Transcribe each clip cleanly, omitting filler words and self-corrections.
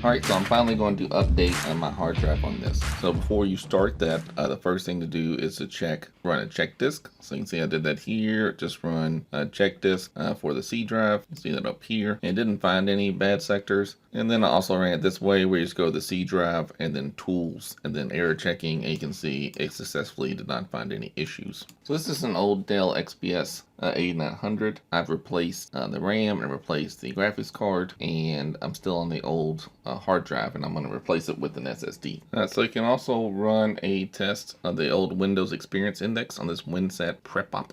Alright, so I'm finally going to update on my hard drive on this. So before you start that, the first thing to do is to run a check disk. So you can see I did that here. Just run a check disk for the C drive. You see that up here. And didn't find any bad sectors. And then I also ran it this way where you just go to the C drive and then tools and then error checking. And you can see it successfully did not find any issues. So this is an old Dell XPS 8900. I've replaced the RAM and replaced the graphics card, and I'm still on the old hard drive, and I'm going to replace it with an SSD. So you can also run a test of the old Windows Experience Index on this WinSat PrepOp.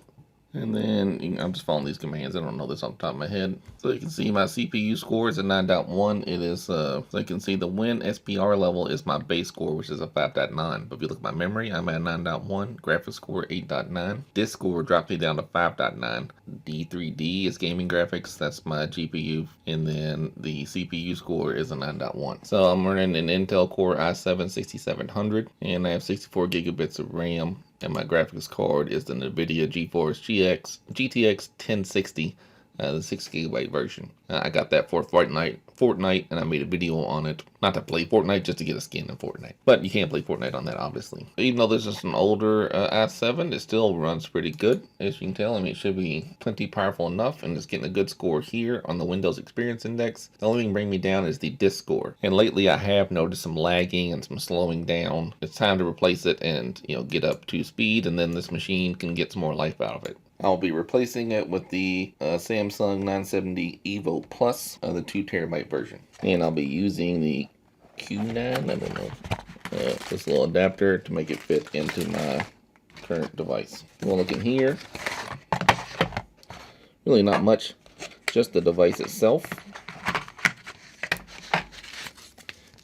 And then I'm just following these commands. I don't know this off the top of my head. So you can see my CPU score is a 9.1. It is, so you can see the Win SPR level is my base score, which is a 5.9. But if you look at my memory, I'm at 9.1. Graphics score 8.9. Disk score dropped me down to 5.9. D3D is gaming graphics. That's my GPU. And then the CPU score is a 9.1. So I'm running an Intel Core i7-6700, and I have 64 gigabits of RAM. And my graphics card is the NVIDIA GeForce GTX 1060, the 6GB version. I got that for Fortnite, and I made a video on it. Not to play Fortnite, just to get a skin in Fortnite. But you can't play Fortnite on that, obviously. Even though this is an older i7, it still runs pretty good. As you can tell, I mean, it should be plenty powerful enough, and it's getting a good score here on the Windows Experience Index. The only thing bring me down is the disk score. And lately, I have noticed some lagging and some slowing down. It's time to replace it and, get up to speed, and then this machine can get some more life out of it. I'll be replacing it with the Samsung 970 EVO Plus, the 2TB version. And I'll be using the QNINE, I don't know, this little adapter to make it fit into my current device. We'll look in here. Really not much, just the device itself.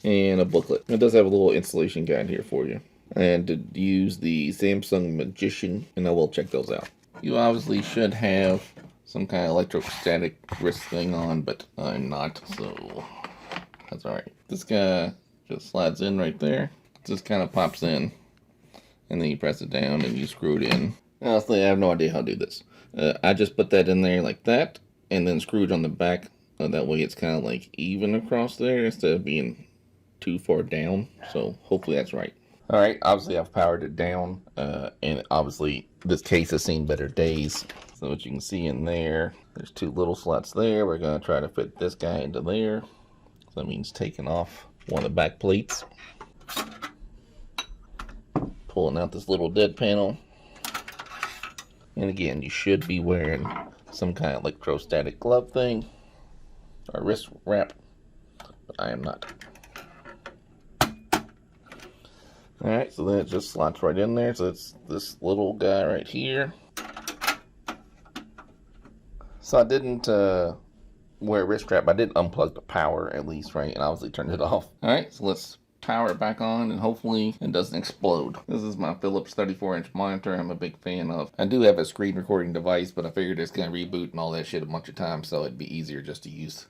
And a booklet. It does have a little installation guide here for you. And to use the Samsung Magician, and I will check those out. You obviously should have some kind of electrostatic wrist thing on, but I'm not, so that's alright. This guy just slides in right there. It just kind of pops in, and then you press it down and you screw it in. Honestly, I have no idea how to do this. I just put that in there like that, and then screw it on the back. That way it's kind of like even across there instead of being too far down, so hopefully that's right. Alright, obviously I've powered it down, and obviously this case has seen better days. So what you can see in there, there's two little slots there. We're going to try to fit this guy into there. So that means taking off one of the back plates. Pulling out this little dead panel. And again, you should be wearing some kind of electrostatic glove thing, or wrist wrap, but I am not. Alright, so then it just slots right in there. So it's this little guy right here. So I didn't wear a wrist strap. I did unplug the power at least, right? And obviously turned it off. Alright, so let's power it back on and hopefully it doesn't explode. This is my Philips 34-inch monitor I'm a big fan of. I do have a screen recording device, but I figured it's going to reboot and all that shit a bunch of times, so it'd be easier just to use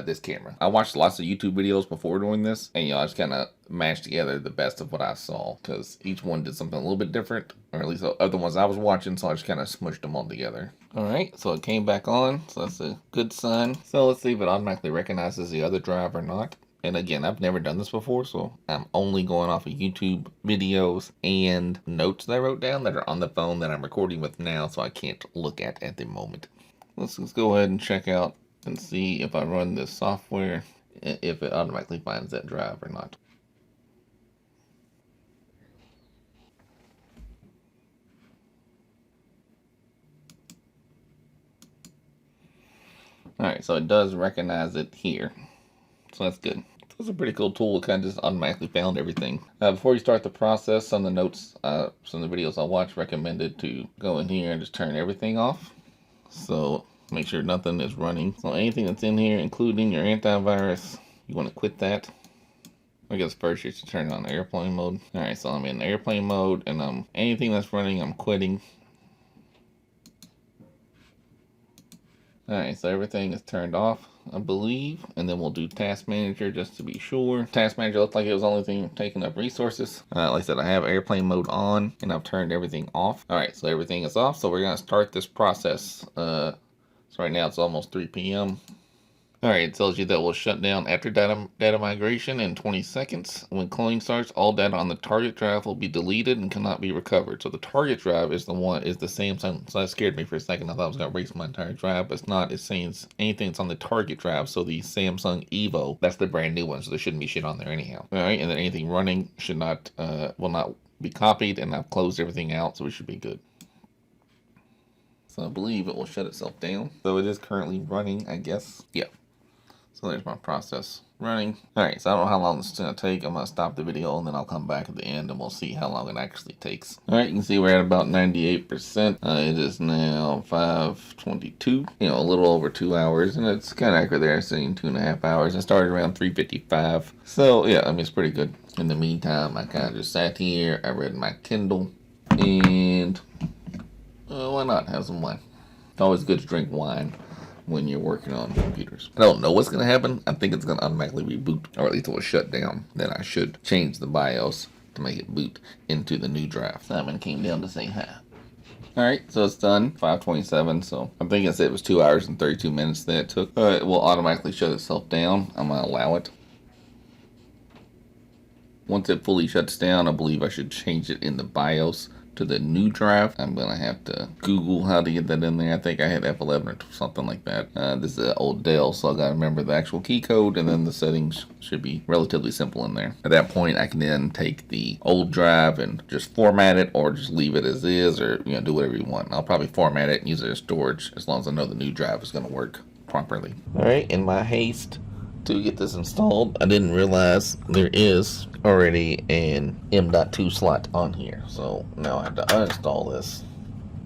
this camera. I watched lots of YouTube videos before doing this, and I just kind of mashed together the best of what I saw, because each one did something a little bit different, or at least the other ones I was watching, so I just kind of smushed them all together. Alright, so it came back on, so that's a good sign. So let's see if it automatically recognizes the other drive or not. And again, I've never done this before, so I'm only going off of YouTube videos and notes that I wrote down that are on the phone that I'm recording with now, so I can't look at the moment. Let's just go ahead and check out and see if I run this software, if it automatically finds that drive or not. Alright, so it does recognize it here. So that's good. It's a pretty cool tool. It kind of just automatically found everything. Before you start the process, some of the notes, some of the videos I watch recommended to go in here and just turn everything off. So make sure nothing is running. So anything that's in here, including your antivirus, you want to quit that. I guess first you should turn it on airplane mode. Alright, so I'm in airplane mode, and anything that's running, I'm quitting. Alright, so everything is turned off, I believe, and then we'll do Task Manager just to be sure. Task Manager looked like it was the only thing taking up resources. Like I said, I have airplane mode on, and I've turned everything off. Alright, so everything is off, so we're going to start this process. So right now it's almost 3 p.m. Alright, it tells you that will shut down after data migration in 20 seconds. When cloning starts, all data on the target drive will be deleted and cannot be recovered. So the target drive is the Samsung. So that scared me for a second. I thought I was going to erase my entire drive, but it's not. It's saying anything that's on the target drive. So the Samsung EVO, that's the brand new one. So there shouldn't be shit on there anyhow. Alright, and then anything running should not, will not be copied, and I've closed everything out, so we should be good. So I believe it will shut itself down. So it is currently running, I guess. Yeah. So there's my process running. Alright, so I don't know how long this is going to take. I'm going to stop the video and then I'll come back at the end and we'll see how long it actually takes. Alright, you can see we're at about 98%. It is now 5:22. You know, a little over 2 hours, and it's kind of accurate there, saying 2.5 hours. I started around 3:55. So yeah, I mean, it's pretty good. In the meantime, I kind of just sat here. I read my Kindle, and why not have some wine? It's always good to drink wine when you're working on computers. I don't know what's going to happen. I think it's going to automatically reboot, or at least it will shut down. Then I should change the BIOS to make it boot into the new drive. Simon came down to say hi. Alright, so it's done. 5:27, so I think I said it was 2 hours and 32 minutes that it took. It will automatically shut itself down. I'm going to allow it. Once it fully shuts down, I believe I should change it in the BIOS to the new drive. I'm gonna have to Google how to get that in there. I think I had F11 or something like that. This is an old Dell, so I gotta remember the actual key code, and then the settings should be relatively simple in there. At that point, I can then take the old drive and just format it, or just leave it as is, or do whatever you want. I'll probably format it and use it as storage as long as I know the new drive is gonna work properly. All right, in my haste to get this installed, I didn't realize there is already an M.2 slot on here, so now I have to uninstall this.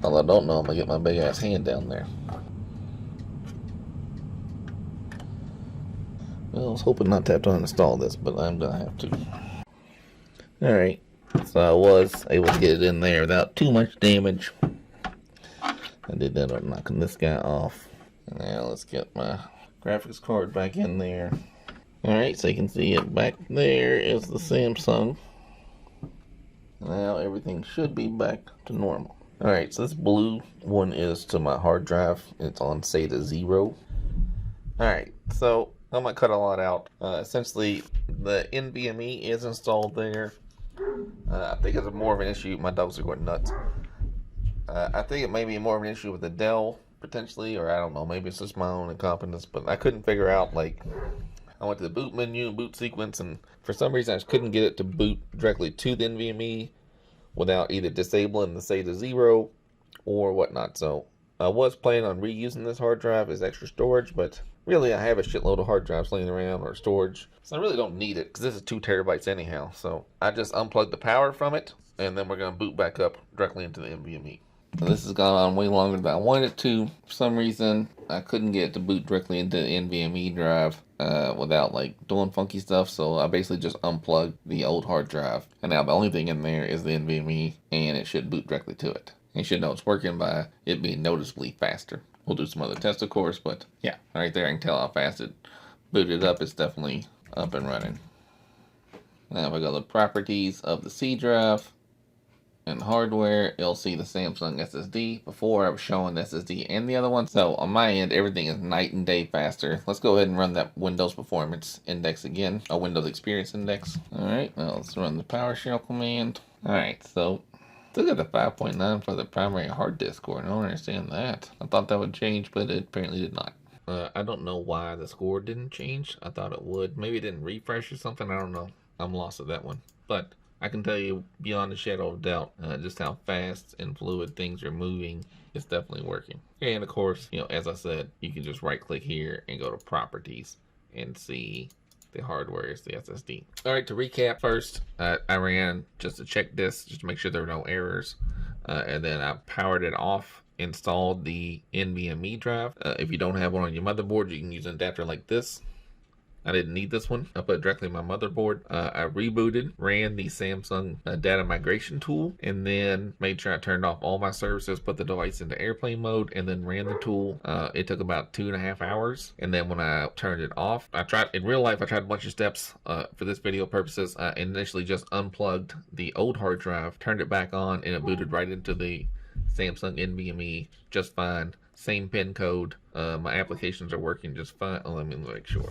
All I don't know, I'm gonna get my big ass hand down there. Well, I was hoping not to have to uninstall this, but I'm gonna have to. Alright, so I was able to get it in there without too much damage. I did that by knocking this guy off. Now let's get my graphics card back in there. Alright, so you can see it back there is the Samsung. Now everything should be back to normal. Alright, so this blue one is to my hard drive. It's on SATA 0. Alright, so I'm going to cut a lot out. Essentially, the NVMe is installed there. I think it's more of an issue. My dogs are going nuts. I think it may be more of an issue with the Dell, potentially, or I don't know, maybe it's just my own incompetence, but I couldn't figure out, like, I went to the boot menu, boot sequence, and for some reason I just couldn't get it to boot directly to the NVMe without either disabling the SATA 0 or whatnot. So I was planning on reusing this hard drive as extra storage, but really I have a shitload of hard drives laying around or storage, so I really don't need it because this is 2 terabytes anyhow. So I just unplugged the power from it, and then we're going to boot back up directly into the NVMe. This has gone on way longer than I wanted it to. For some reason, I couldn't get it to boot directly into the NVMe drive without like doing funky stuff. So I basically just unplugged the old hard drive. And now the only thing in there is the NVMe, and it should boot directly to it. And you should know it's working by it being noticeably faster. We'll do some other tests, of course, but yeah, right there I can tell how fast it booted up. It's definitely up and running. Now if I go to the properties of the C drive, and hardware, you'll see the Samsung SSD. Before I was showing the SSD and the other one. So on my end, everything is night and day faster. Let's go ahead and run that Windows Performance Index again, or Windows Experience Index. Alright, now let's run the PowerShell command. Alright, so still got the 5.9 for the primary hard disk score. I don't understand that. I thought that would change, but it apparently did not. I don't know why the score didn't change. I thought it would. Maybe it didn't refresh or something. I don't know. I'm lost at that one. But I can tell you beyond a shadow of doubt just how fast and fluid things are moving. It's definitely working. And of course, as I said, you can just right click here and go to properties and see the hardware is the SSD. All right, to recap, first I ran just to check this, just to make sure there were no errors. And then I powered it off, installed the NVMe drive. If you don't have one on your motherboard, you can use an adapter like this. I didn't need this one. I put it directly in my motherboard. I rebooted, ran the Samsung data migration tool, and then made sure I turned off all my services, put the device into airplane mode, and then ran the tool. It took about 2.5 hours. And then when I turned it off, in real life, I tried a bunch of steps for this video purposes. I initially just unplugged the old hard drive, turned it back on, and it booted right into the Samsung NVMe just fine. same pin code. My applications are working just fine. Oh, let me make sure.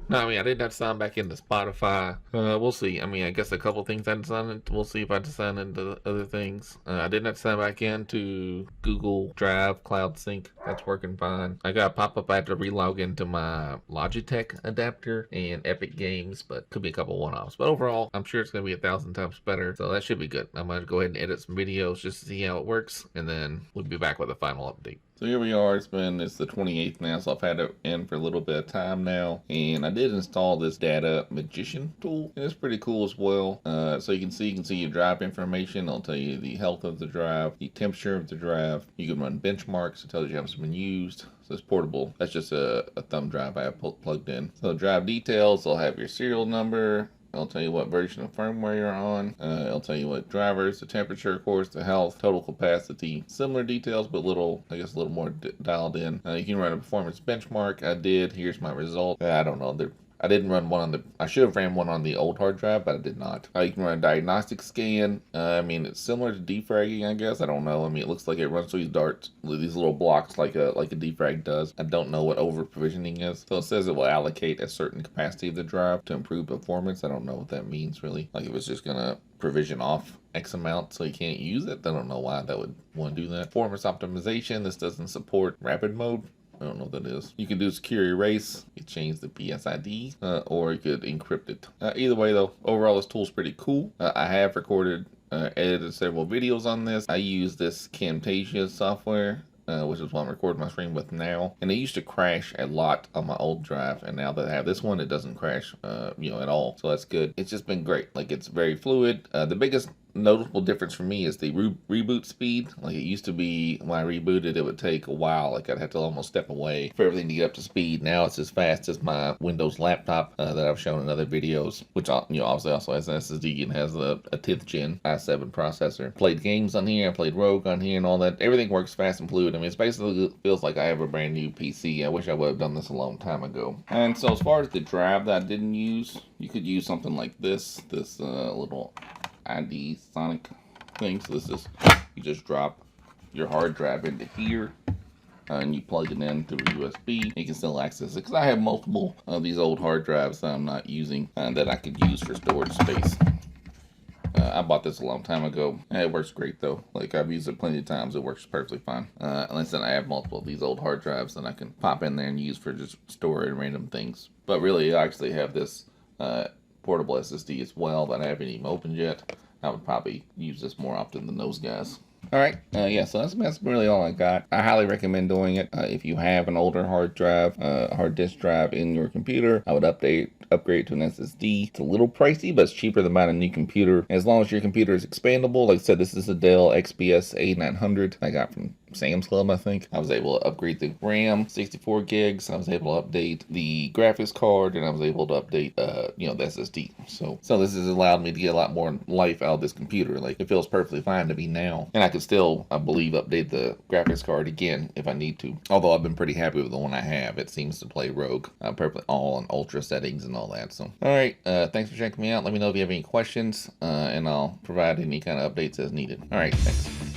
No, I mean, I didn't have to sign back into Spotify. We'll see. I mean, I guess a couple things I had to sign into. We'll see if I have to sign into other things. I didn't have to sign back into Google Drive Cloud Sync. That's working fine. I got a pop-up. I had to relog into my Logitech adapter and Epic Games, but could be a couple one-offs. But overall, I'm sure it's going to be 1,000 times better. So that should be good. I'm going to go ahead and edit some videos just to see how it works, and then we'll be back with a final update. So here we are. It's the 28th now, so I've had it in for a little bit of time now, and I did install this Data Magician tool, and it's pretty cool as well. So you can see your drive information. It'll tell you the health of the drive, the temperature of the drive. You can run benchmarks. It tells you how it's been used. So it's portable. That's just a thumb drive I have plugged in. So drive details. They'll have your serial number. It'll tell you what version of firmware you're on. It'll tell you what drivers, the temperature, of course, the health, total capacity. Similar details, but I guess a little more dialed in. You can run a performance benchmark. I did. Here's my result. I don't know. I didn't run one on the, I should have ran one on the old hard drive, but I did not. You can run a diagnostic scan. I mean, it's similar to defragging, I guess. I don't know. I mean, it looks like it runs through these darts, these little blocks like a defrag does. I don't know what over provisioning is. So it says it will allocate a certain capacity of the drive to improve performance. I don't know what that means really. Like if it's just gonna provision off X amount so you can't use it. I don't know why that would want to do that. Performance optimization. This doesn't support rapid mode. I don't know what that is. You can do secure erase. You can change the PSID, or you could encrypt it. Either way, though, overall this tool's pretty cool. I have recorded, edited several videos on this. I use this Camtasia software, which is what I'm recording my stream with now. And it used to crash a lot on my old drive, and now that I have this one, it doesn't crash, at all. So that's good. It's just been great. Like, it's very fluid. The biggest noticeable difference for me is the reboot speed. Like, it used to be when I rebooted, it would take a while. Like, I'd have to almost step away for everything to get up to speed. Now it's as fast as my Windows laptop that I've shown in other videos, which obviously also has an SSD and has a 10th gen i7 processor. Played games on here, I played Rogue on here and all that. Everything works fast and fluid. I mean, it's basically feels like I have a brand new PC. I wish I would have done this a long time ago. And so as far as the drive that I didn't use, you could use something like this little iDsonix thing. So this is, you just drop your hard drive into here, and you plug it in through USB. You can still access it, because I have multiple of these old hard drives that I'm not using that I could use for storage space. I bought this a long time ago. It works great though. Like, I've used it plenty of times. It works perfectly fine. Like I said, I have multiple of these old hard drives that I can pop in there and use for just storing random things. But really, I actually have this portable SSD as well that I haven't even opened yet. I would probably use this more often than those guys. Alright, yeah, so that's really all I got. I highly recommend doing it. If you have an older hard drive, hard disk drive in your computer, I would upgrade to an SSD. It's a little pricey, but it's cheaper than buying a new computer. As long as your computer is expandable. Like I said, this is a Dell XPS A900 I got from Sam's Club, I think. I was able to upgrade the RAM, 64 gigs. I was able to update the graphics card, and I was able to update, the SSD. So this has allowed me to get a lot more life out of this computer. Like, it feels perfectly fine to me now. And I could still, I believe, update the graphics card again if I need to. Although I've been pretty happy with the one I have. It seems to play Rogue perfectly, all on ultra settings and all that. So, alright, thanks for checking me out. Let me know if you have any questions, and I'll provide any kind of updates as needed. Alright, thanks.